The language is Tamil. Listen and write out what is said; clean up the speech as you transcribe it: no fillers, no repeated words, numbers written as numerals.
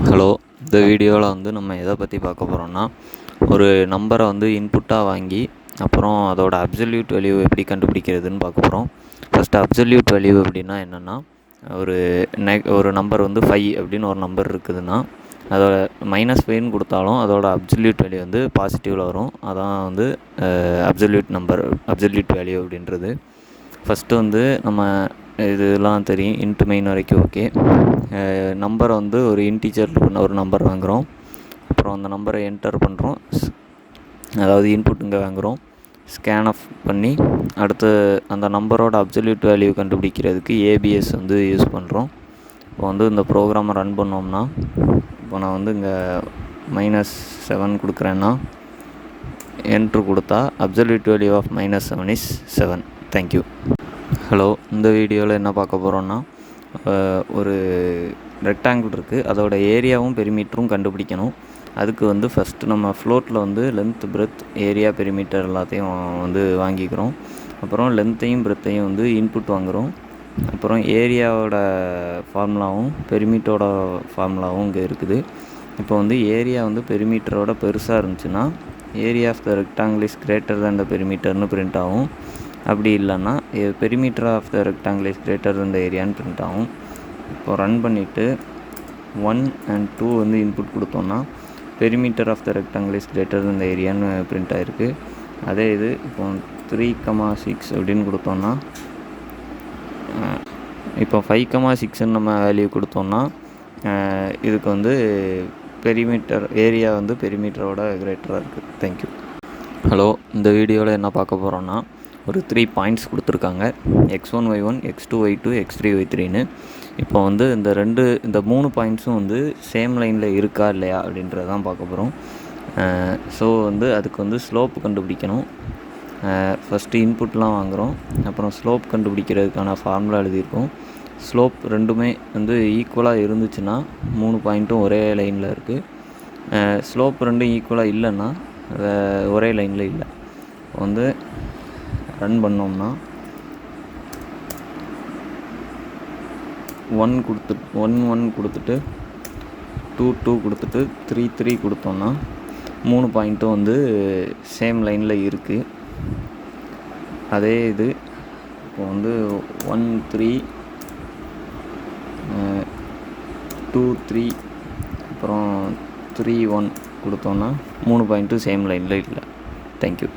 ஹலோ, இந்த வீடியோவில் வந்து நம்ம எதை பற்றி பார்க்க போகிறோம்னா, ஒரு நம்பரை வந்து இன்புட்டாக வாங்கி அப்புறம் அதோட அப்சல்யூட் வேல்யூ எப்படி கண்டுபிடிக்கிறதுன்னு பார்க்க போகிறோம். ஃபஸ்ட்டு அப்சல்யூட் வேல்யூ அப்படின்னா என்னென்னா, ஒரு நம்பர் வந்து 5 அப்படின்னு ஒரு நம்பர் இருக்குதுன்னா, அதோட -5ன்னு கொடுத்தாலும் அதோட அப்சல்யூட் வேல்யூ வந்து பாசிட்டிவில் வரும். அதான் வந்து அப்சல்யூட் வேல்யூ அப்படின்றது. ஃபஸ்ட்டு வந்து நம்ம இதெல்லாம் தெரியும், இன்ட்டு மெயின் வரைக்கும் ஓகே. நம்பரை வந்து ஒரு இன்டீஜர் ஒரு நம்பர் வாங்குகிறோம், அப்புறம் அந்த நம்பரை என்டர் பண்ணுறோம், அதாவது இன்புட் இங்கே வாங்குகிறோம், ஸ்கேன் ஆஃப் பண்ணி அடுத்து அந்த நம்பரோட அப்சல்யூட் வேல்யூ கண்டுபிடிக்கிறதுக்கு ஏபிஎஸ் வந்து யூஸ் பண்ணுறோம். இப்போ வந்து இந்த ப்ரோக்ராமை ரன் பண்ணோம்னா, இப்போ நான் வந்து இங்கே -7 கொடுக்குறேன்னா என்ட்ரு கொடுத்தா absolute value of -7 is 7. Thank you. Hello, இந்த வீடியோவில் என்ன பார்க்க போகிறோன்னா, ஒரு ரெக்டாங்கிள் இருக்குது, அதோட ஏரியாவும் பெரிமீட்டரும் கண்டுபிடிக்கணும். அதுக்கு வந்து ஃபஸ்ட்டு நம்ம ஃப்ளோட்டில் வந்து லென்த், பிரெத், ஏரியா, பெரிமீட்டர் எல்லாத்தையும் வந்து வாங்கிக்கிறோம். அப்புறம் லென்த்தையும் பிரெத்தையும் வந்து இன்புட் வாங்குகிறோம். அப்புறம் ஏரியாவோட ஃபார்முலாவும் பெரிமீட்டரோட ஃபார்முலாவும் இங்கே இருக்குது. இப்போ வந்து ஏரியா வந்து பெரிமீட்டரோட பெருசாக இருந்துச்சுன்னா area of the rectangle is greater than the பெரிமீட்டர்னு பிரிண்ட் ஆகும். அப்படி இல்லைன்னா perimeter of the rectangle is greater than the ஏரியான்னு பிரிண்ட் ஆகும். இப்போ ரன் பண்ணிவிட்டு 1 and 2 வந்து இன்புட் கொடுத்தோன்னா perimeter of the rectangle is greater than the ஏரியான்னு பிரிண்ட் ஆகிருக்கு. அதே இது இப்போ 3,6 அப்படின்னு கொடுத்தோன்னா, இப்போ 5,6ன்னு நம்ம வேல்யூ கொடுத்தோன்னா இதுக்கு வந்து ஏரியா வந்து பெரிமீட்டரோட கிரேட்டராக இருக்குது. தேங்க்யூ. ஹலோ, இந்த வீடியோவில் என்ன பார்க்க போகிறோன்னா, ஒரு 3 பாயிண்ட்ஸ் கொடுத்துருக்காங்க, x1 y1 x2 y2 x3 y3ன்னு. இப்போ வந்து இந்த 3 பாயிண்ட்ஸும் வந்து சேம் லைனில் இருக்கா இல்லையா அப்படின்றது தான் பார்க்க போகிறோம். ஸோ வந்து அதுக்கு வந்து ஸ்லோப் கண்டுபிடிக்கணும். ஃபஸ்ட்டு இன்புட்லாம் வாங்குகிறோம், அப்புறம் ஸ்லோப் கண்டுபிடிக்கிறதுக்கான ஃபார்முலா எழுதியிருக்கோம். ஸ்லோப் ரெண்டுமே வந்து ஈக்குவலாக இருந்துச்சுன்னா 3 பாயிண்ட்டும் ஒரே லைனில் இருக்குது. ஸ்லோப் ரெண்டும் ஈக்குவலாக இல்லைன்னா ஒரே லைனில் இல்லை. வந்து ரன் பண்ணோம்னா 1 கொடுத்துட்டு 2 கொடுத்துட்டு 3 கொடுத்தோன்னா 3 பாயிண்ட்டும் வந்து சேம் லைனில் இருக்குது. அதே இது இப்போ வந்து 1 3 2 3 அப்புறம் 3 1 கொடுத்தோன்னா 3 பாயிண்ட்டும் சேம் லைனில் இல்லை. தேங்க்யூ.